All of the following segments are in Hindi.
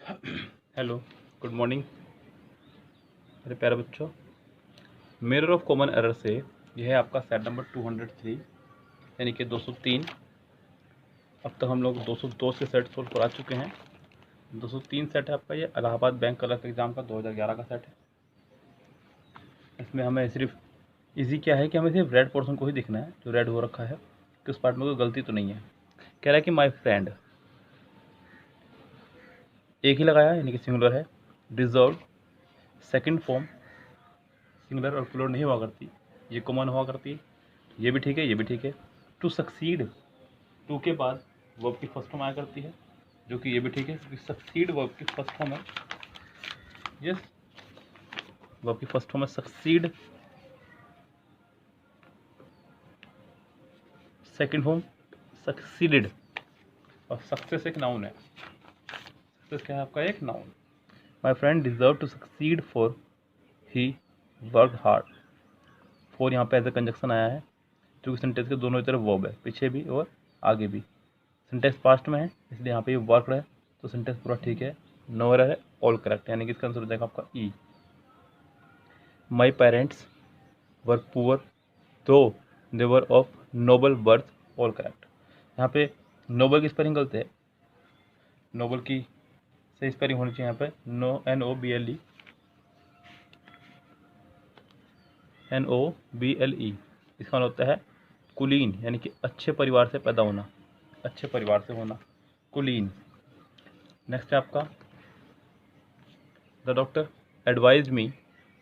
हेलो, गुड मॉर्निंग मेरे प्यारे बच्चों। मिरर ऑफ कॉमन एरर से यह है आपका सेट नंबर 203 यानी कि 203। अब तक हम लोग 202 से सेट सोल्व करा चुके हैं। 203 सेट है आपका, ये इलाहाबाद बैंक क्लर्क एग्जाम का 2011 का सेट है। इसमें हमें सिर्फ इजी क्या है कि हमें सिर्फ रेड पोर्शन को ही दिखना है, जो रेड हो रखा है कि उस पार्ट में कोई गलती तो नहीं है। कह रहा है कि माई फ्रेंड, एक ही लगाया यानी कि सिंगुलर है। डिजर्व, सेकेंड फॉर्म सिंगुलर और प्लूरल नहीं हुआ करती, ये कॉमन हुआ करती है। ये भी ठीक है, ये भी ठीक है। टू सक्सीड, टू के बाद वर्ब की फर्स्ट फॉर्म आया करती है, जो कि ये भी ठीक है क्योंकि सक्सीड वर्ब की फर्स्ट फॉर्म है। यस, वर्ब की फर्स्ट फॉर्म है सक्सीड। सेकंड फॉर्म सक्सीडेड, और सक्सेस एक नाउन है। सक्सेस क्या है आपका? एक noun. My friend deserve to succeed for he work hard. For यहाँ पे एज ए कंजक्शन आया है, जो कि सेंटेंस के दोनों तरफ वर्ब है, पीछे भी और आगे भी। सेंटेंस पास्ट में है इसलिए यहाँ पे ये वर्क है, तो सेंटेंस पूरा ठीक है। नो एरर है, ऑल करेक्ट, यानी कि इसका आंसर हो जाएगा आपका ई। My parents were poor though they were of noble birth, all correct. यहाँ पे नोबल की स्पेलिंग गलत है, नोबल की सही स्पेलिंग होनी चाहिए यहाँ पे NOBLE, NOBLE। इसका मतलब होता है कुलीन, यानी कि अच्छे परिवार से पैदा होना, अच्छे परिवार से होना, कुलीन। नेक्स्ट है आपका the doctor advise me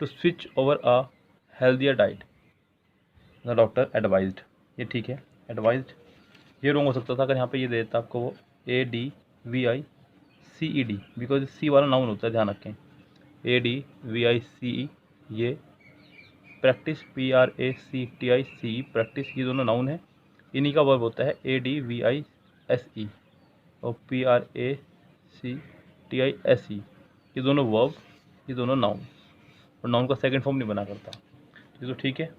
to switch over a healthier diet. The doctor advised, ये ठीक है। एडवाइज्ड ये रॉन्ग हो सकता था अगर यहाँ पे ये दे देता आपको वो ADVICED, बिकॉज सी वाला नाउन होता है, ध्यान रखें। ADVICE, ये प्रैक्टिस PRACTICE, प्रैक्टिस, ये दोनों नाउन है। इन्हीं का वर्ब होता है ADVISE और PRACTICE, ये दोनों वर्ब, ये दोनों नाउन, और नाउन का सेकंड फॉर्म नहीं बना करता। ये तो ठीक है।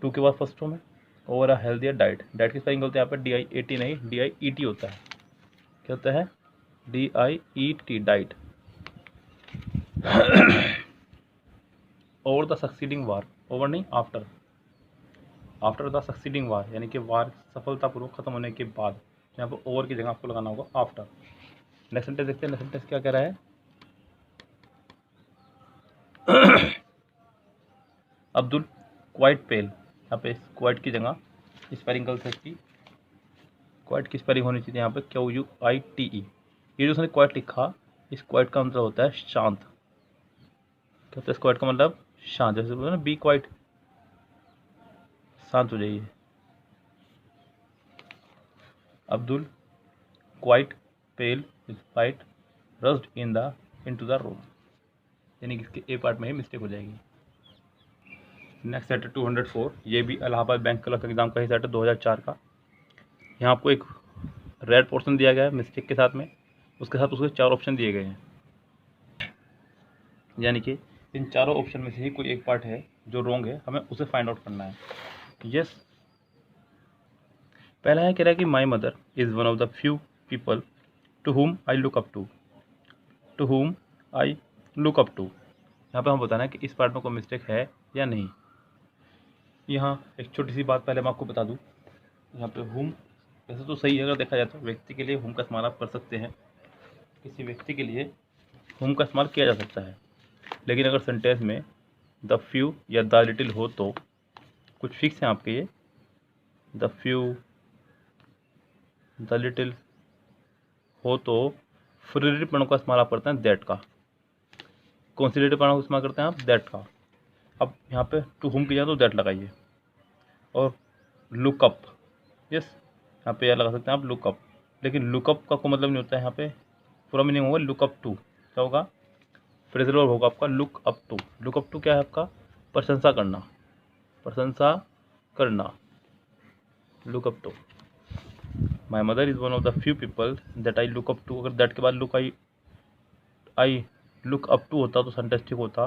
टू के बाद फर्स्ट फॉर्म है over a healthier diet. Diet की स्पेलिंग होता है यहाँ पर DIAT नहीं, DIET होता है। क्या होता है? DIET, diet. Over the succeeding war, over नहीं, आफ्टर, आफ्टर द सक्सीडिंग वार, यानी कि वार सफलतापूर्वक खत्म होने के बाद। यहाँ पर ओवर की जगह आपको लगाना होगा आफ्टर। नेक्स्ट सेंटेंस देखते हैं, नेक्स्ट सेंटेंस क्या कह रहा है। अब्दुल क्वाइट पेल, यहाँ पे क्वाइट की जगह स्पेलिंग गलत है इसकी। क्वाइट की स्पेलिंग होनी चाहिए यहाँ पे QUITE। ये जो उसने क्वाइट लिखा, इस क्वाइट का मतलब होता है शांत। क्या होता है इस क्वाइट का मतलब? शांत। जैसे बोलते हैं ना, बी क्वाइट, शांत हो जाइए। Abdul quite pale spite rushed into the room, यानी कि इसके ए पार्ट में ही मिस्टेक हो जाएगी। नेक्स्ट सेट है 204, ये भी इलाहाबाद बैंक क्लर्क एग्जाम का ही सेट है 2004 का। यहाँ आपको एक रेड पोर्शन दिया गया है मिस्टेक के साथ में, उसके साथ उसके 4 ऑप्शन दिए गए हैं, यानी कि इन चारों ऑप्शन में से ही कोई एक पार्ट है जो रॉन्ग है, हमें उसे फाइंड आउट करना है। यस, पहला है, कह रहा है कि my mother is one of the few people to whom I look up to, to whom I look up to. यहाँ पे हम बताना है कि इस पार्ट में कोई मिस्टेक है या नहीं। यहाँ एक छोटी सी बात पहले मैं आपको बता दूँ, यहाँ पे हुम वैसे तो सही है, अगर देखा जाए तो व्यक्ति के लिए हुम का इस्तेमाल आप कर सकते हैं, किसी व्यक्ति के लिए हुम का इस्तेमाल किया जा सकता है। लेकिन अगर सेंटेंस में द फ्यू या द लिटिल हो तो कुछ फिक्स हैं आपके ये, द फ्यू द लिटिल हो तो फिर रिलेटिव प्रोनाउन का इस्तेमाल आप करते हैं दैट का। कौन सी रिलेटिव प्रोनाउन का इस्तेमाल करते हैं आप? दैट का। अब यहाँ पे टू हुम की जाए तो दैट लगाइए, और लुकअप, यस, यहाँ पे यह लगा सकते हैं आप लुकअप। लेकिन लुकअप का कोई मतलब नहीं होता है, यहाँ पे पूरा मीनिंग होगा लुकअप टू। क्या होगा? फ्रेजल वर्ब होगा आपका look up to. Look up to क्या है आपका? प्रशंसा करना, प्रशंसा करना, look up to. My mother is one of the few people that I look up to. अगर दैट के बाद look I look up to होता तो सेंटेंस ठीक होता,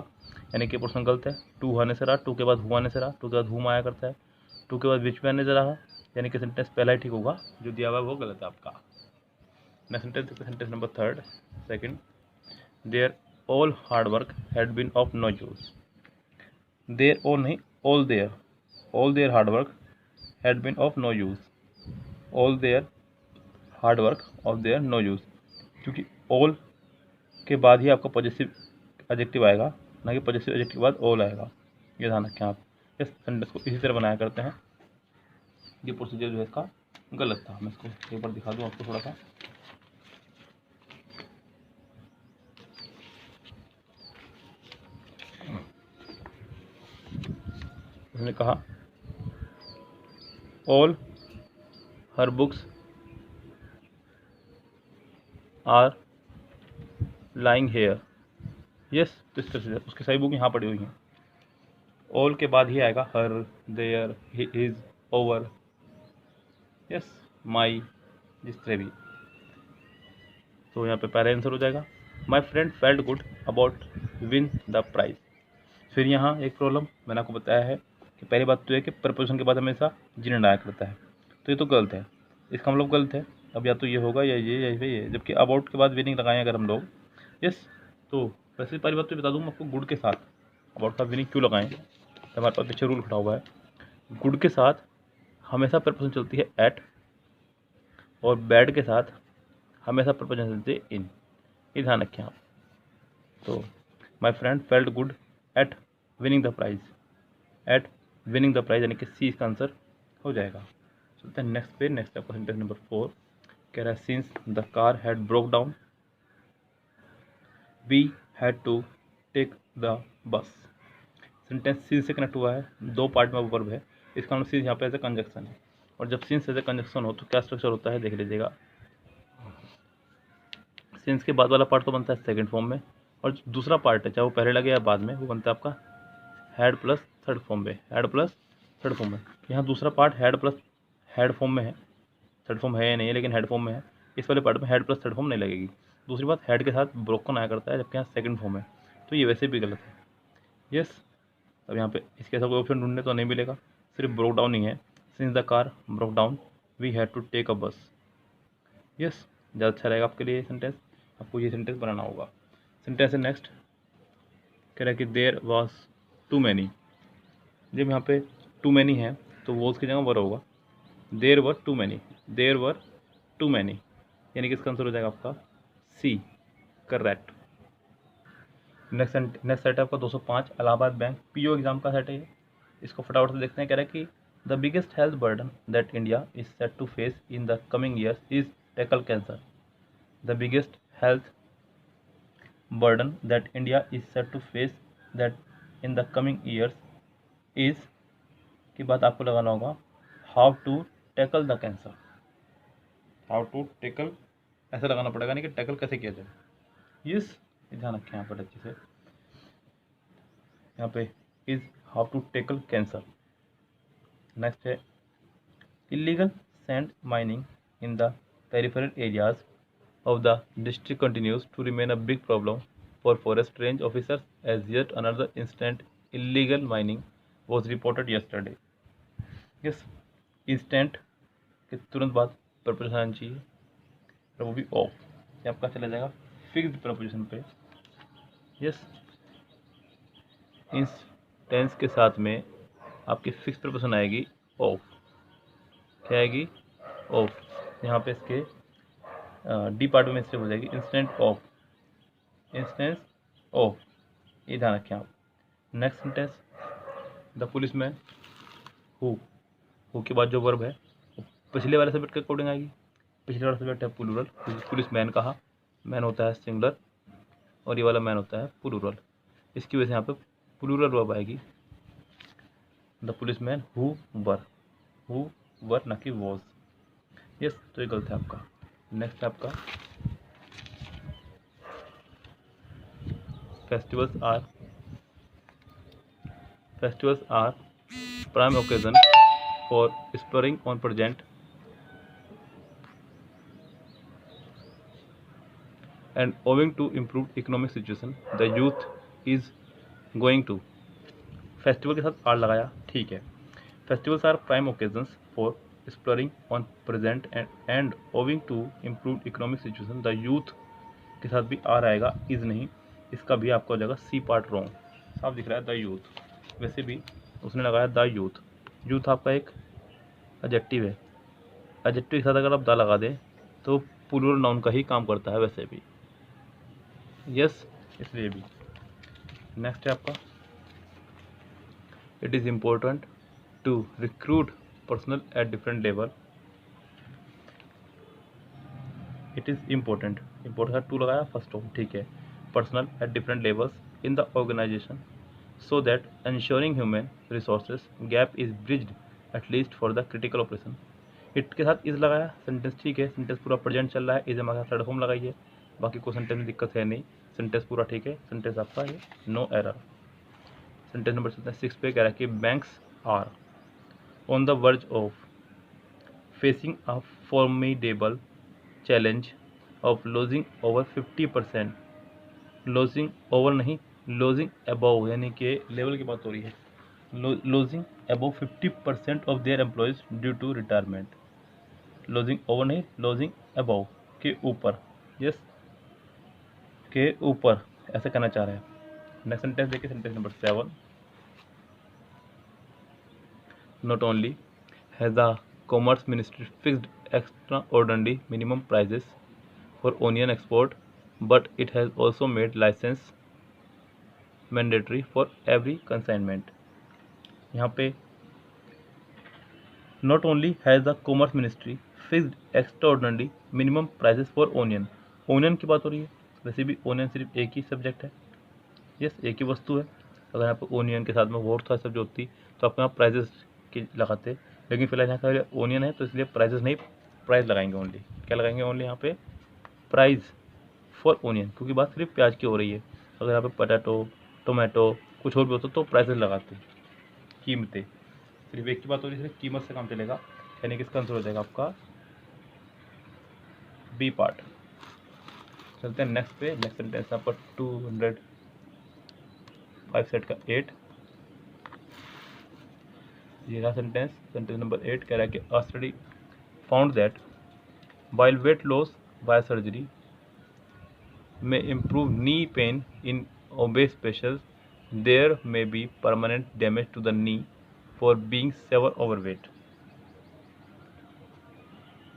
यानी कि पोर्शन गलत है। टू आने से रहा, टू के बाद हु आने से रहा, टू के बाद हुम आया करता है, टू के बाद विच में आने से रहा, यानी कि सेंटेंस पहला ही ठीक होगा, जो दिया हुआ है वो गलत है आपका। Next sentence, sentence number third, second. Their all hard work had been of no use. Their all नहीं, all their hard work had been of no use. All their hard work of their no use, क्योंकि ऑल के बाद ही आपका पॉजिटिव एडजेक्टिव आएगा, ना कि पॉजिटिव एडजेक्टिव के बाद ऑल आएगा। ये ध्यान रखें आप। इस सेंटेंस को इसी तरह बनाया करते हैं। ये प्रोसीजर जो है इसका गलत था। मैं इसको एक बार दिखा दूँ आपको थोड़ा सा। उसने कहा all her books are lying here. Yes, तो इस तरह से उसकी सही बुक यहाँ पड़ी हुई हैं। ऑल के बाद ही आएगा हर, देयर, हिज, ओवर, यस, माई, जिस तरह भी। तो यहाँ पे पहला आंसर हो जाएगा my friend felt good about win the prize. फिर यहाँ एक प्रॉब्लम मैंने आपको बताया है कि पहली बात तो है कि प्रपोजिशन के बाद हमेशा जीन आया करता है, तो ये तो गलत है, इसका मतलब गलत है। अब या तो ये होगा या ये, जबकि अबाउट के बाद विनिंग लगाएं अगर हम लोग। यस, तो वैसे पहली बात तो बता दूँ मैं आपको, गुड के साथ अबाउट का विनिंग क्यों लगाएं, तो हमारे पास पीछे रूल खड़ा हुआ है। गुड के साथ हमेशा प्रपोजिशन चलती है एट, और बैड के साथ हमेशा प्रपोजिशन चलती है इन। ये ध्यान रखें आप। तो my friend felt good at winning the prize, at winning the prize यानी कि सी इसका आंसर हो जाएगा। चलते हैं नेक्स्ट पे। नेक्स्ट आपका सेंटेंस नंबर 4 कह रहा है since the car had broke down we had to take the bus. Sentence since से कनेक्ट हुआ है, दो पार्ट में वर्ब है, इसका मतलब सिंस यहाँ पे एज ए कंजक्शन है। और जब सिंस एज ए कंजक्शन हो तो क्या स्ट्रक्चर होता है देख लीजिएगा। सिंस के बाद वाला पार्ट तो बनता है सेकंड फॉर्म में, और दूसरा पार्ट है चाहे वो पहले लगे या बाद में, वो बनता है आपका हैड प्लस थर्ड फॉर्म में, हैड प्लस थर्ड फॉर्म में। यहाँ दूसरा part had plus had form में है, थर्ड फॉर्म है या नहीं है, लेकिन हैड फॉर्म में है। इस वाले पार्ट में हैड प्लस थर्ड फॉर्म नहीं लगेगी। दूसरी बात, हैड के साथ ब्रोकन आया करता है, जबकि यहाँ सेकंड फॉर्म है, तो ये वैसे भी गलत है। यस, अब यहाँ पे इसके ऐसा कोई ऑप्शन ढूंढने तो नहीं मिलेगा, सिर्फ ब्रोक डाउन ही है। Since the car broke down we had to take a bus. Yes, ज़्यादा अच्छा रहेगा आपके लिए ये सेंटेंस, आपको ये सेंटेंस बनाना होगा। सेंटेंस है नेक्स्ट, कह रहा है कि देयर वॉज टू मैनी। जब यहाँ पे टू मैनी है तो वॉज की जगह वर होगा, there were too many, there were too many, यानी कि इसका आंसर हो जाएगा आपका सी, करेक्ट। नेक्स्ट सेट है आपका 205 इलाहाबाद बैंक पीओ एग्जाम का सेट है ये। इसको फटाफट से देखते हैं। कह रहा है कि the biggest health burden that India is set to face in the coming years is tackle cancer. The biggest health burden that India is set to face that in the coming years is की बात आपको लगाना होगा how to tackle the cancer, how to tackle ऐसा लगाना पड़ेगा, नहीं कि टैकल कैसे किया जाए। यस, ध्यान रखें यहाँ पर अच्छे से, यहाँ पे is how to tackle cancer. Next है illegal sand mining in the peripheral areas of the district continues to remain a big problem for forest range officers as yet another incident illegal mining was reported yesterday. Yes, instant के तुरंत बाद प्रपोजिशन आना चाहिए, और वो भी ऑफ, ये आपका चला जाएगा फिक्स्ड प्रपोजिशन पे। यस, इस टेंस के साथ में आपकी फिक्स प्रपोजिशन आएगी ऑफ। क्या आएगी? ऑफ। यहाँ पे इसके डी पार्ट में इससे हो जाएगी इंस्टेंट ऑफ, इंस्टेंस ऑफ, ये ध्यान रखें आप। Next sentence, the police man who के बाद जो वर्ब है वो पिछले वाले सब्जेक्ट के अकॉर्डिंग आएगी। पिछले वाला सब्जेक्ट है प्लूरल, पुलिस मैन कहा, मैन होता है सिंगुलर और ये वाला मैन होता है प्लूरल, इसकी वजह से यहाँ पे प्लूरल वर्ब आएगी। The police man who were ना कि वॉज। यस, तो ये गलत है आपका। नेक्स्ट है आपका festivals are prime occasion for exploring on present and owing to improved economic situation the youth is going to। Festival के साथ आर लगाया, ठीक है। Festivals are prime occasions for exploring on present and owing to improve economic situation the youth के साथ भी आर आएगा, इज नहीं, इसका भी आपका हो जाएगा सी पार्ट रॉन्ग। साफ दिख रहा है द यूथ। वैसे भी उसने लगाया द यूथ, यूथ आपका एक एडजेक्टिव है, एडजेक्टिव के साथ अगर आप द लगा दें तो प्लूरल नाउन का ही काम करता है वैसे भी, यस, इसलिए भी। नेक्स्ट है आपका it is important to recruit personal at different level. It is important, important to लगाया फर्स्ट फॉर्म, ठीक है, personal at different levels in the organisation so that ensuring human resources gap is bridged at least for the critical operation। It के साथ इज लगाया, सेंटेंस ठीक है, सेंटेंस पूरा प्रेजेंट चल रहा है, इज हमारे साथ थर्ड फॉर्म लगाइए, बाकी कोई सेंटेंस में दिक्कत है नहीं, सेंटेंस पूरा ठीक है, सेंटेंस आपका है नो एरर। सेंटेंस नंबर 6 पे कह रहा है कि banks are on the verge of facing a formidable challenge of losing over 50%, losing over नहीं, लॉजिंग अबव, यानी कि लेवल की बात हो रही है, losing above 50% of their employees due to retirement, losing over नहीं, लॉजिंग अबव के ऊपर, यस, के ऊपर ऐसा कहना चाह रहे हैं। नेक्स्ट सेंटेंस देखिए, sentence number 7, not only has the commerce ministry fixed extra ordinary minimum prices for onion export but it has also made licence mandatory for every consignment. यहाँ पे not only has the commerce ministry fixed extraordinary minimum prices for onion, onion की बात हो रही है, वैसे भी ओनियन सिर्फ एक ही सब्जेक्ट है, यस, एक ही वस्तु है। अगर यहाँ पे ओनियन के साथ में और थोड़ा सब्जेक्ट होती तो आपको यहाँ प्राइजेस की लगाते, लेकिन फिलहाल यहाँ का ओनियन है तो इसलिए प्राइजेस नहीं, प्राइस लगाएंगे ओनली, क्या लगाएंगे ओनली यहाँ पे प्राइस फॉर ओनियन, क्योंकि बात सिर्फ प्याज की हो रही है। अगर यहाँ पे पोटैटो, टोमेटो कुछ और भी होता तो प्राइसेस लगाते, कीमतें, सिर्फ एक की बात हो रही है, सिर्फ कीमत से काम चलेगा, यानी कि इसका आंसर हो जाएगा आपका बी पार्ट। चलते हैं नेक्स्ट पे, नेक्स्ट सेंटेंस आपका 205 सेट का 8, ये रहा सेंटेंस, सेंटेंस नंबर 8 कह रहा है कि अ study found that while weight loss by surgery may improve knee pain in obese patients, there may be permanent damage to the knee for being severe overweight।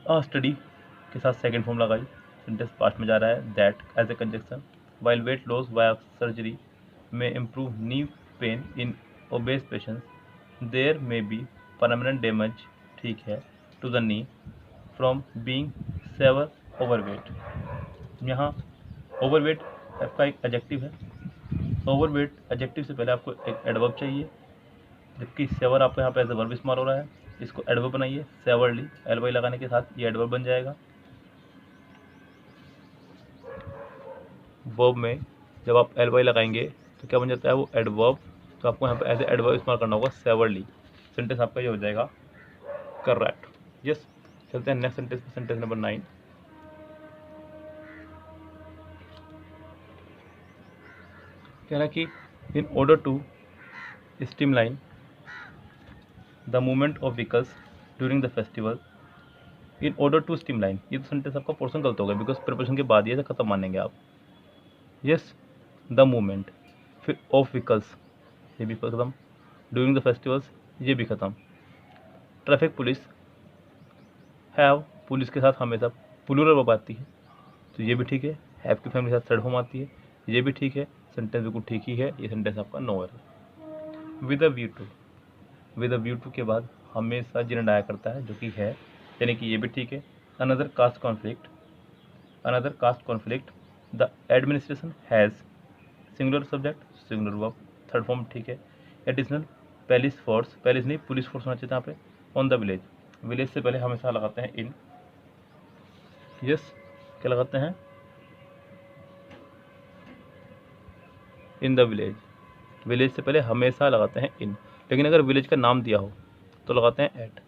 A study के साथ सेकेंड फॉर्म लगाई, सेंटेंस पास्ट में जा रहा है, that as a conjunction while weight loss via surgery may improve knee pain in obese patients, there may be permanent damage, ठीक है, to the knee from being severe overweight। यहाँ ओवरवेट आपका एक एडजेक्टिव है, ओवरवेट एडजेक्टिव से पहले आपको एक एडवर्ब चाहिए, जबकि सेवर आपको यहाँ पे एज ए वर्ब इस्तेमाल हो रहा है, इसको एडवर्ब बनाइए, सेवरली, एल वाई लगाने के साथ ये एडवर्ब बन जाएगा। वर्ब में जब आप एल वाई लगाएंगे तो क्या बन जाता है वो एडवर्ब, तो आपको यहाँ पे एज ए एडवर्ब इस्तेमाल करना होगा, सेवरली। सेंटेंस आपका ये हो जाएगा करेक्ट, यस। चलते हैं नेक्स्ट सेंटेंस, सेंटेंस नंबर 9, कह रहा है कि in order to streamline the movement of vehicles during the festival, in order to streamline, ये तो सेंटेंस आपका पोर्शन गलत हो गया, बिकॉज प्रिपरेशन के बाद ये खत्म मानेंगे आप, यस, द मूवमेंट, फिर ऑफ व्हीकल्स, ये भी खत्म, ड्यूरिंग द फेस्टिवल्स, ये भी खत्म, ट्रैफिक पुलिस हैव, पुलिस के साथ हमेशा प्लूरल वर्ब आती है, तो ये भी ठीक है, हैव की फैमिली के साथ थर्ड फॉर्म आती है, ये भी ठीक है, सेंटेंस बिल्कुल ठीक ही है, ये सेंटेंस आपका no error. With a view to, with a view to के बाद हमेशा जिन आया करता है, जो कि है, यानी कि ये भी ठीक है। Another caste conflict, another caste conflict, the administration has, singular subject singular verb, third form ठीक है। एडिशनल पुलिस फोर्स, पुलिस नहीं पुलिस फोर्स होना चाहिए यहाँ पे, ऑन द विलेज, विलेज से पहले हमेशा लगाते हैं इन, यस, क्या लगाते हैं, इन द विलेज, विलेज से पहले हमेशा लगाते हैं इन, लेकिन अगर विलेज का नाम दिया हो तो लगाते हैं at,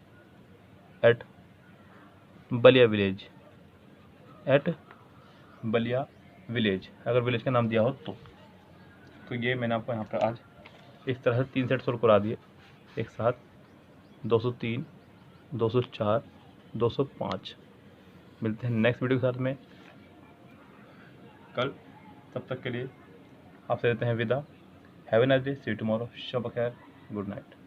at Ballia village, at Ballia village, अगर विलेज का नाम दिया हो तो ये मैंने आपको यहाँ पर आज इस तरह से 3 सेट सोल्व करा दिए एक साथ, 203, 204, 205। मिलते हैं नेक्स्ट वीडियो के साथ में। कल। तब तक के लिए आपसे देते हैं विदा। Have a nice day, see you tomorrow. शब बखैर, गुड नाइट।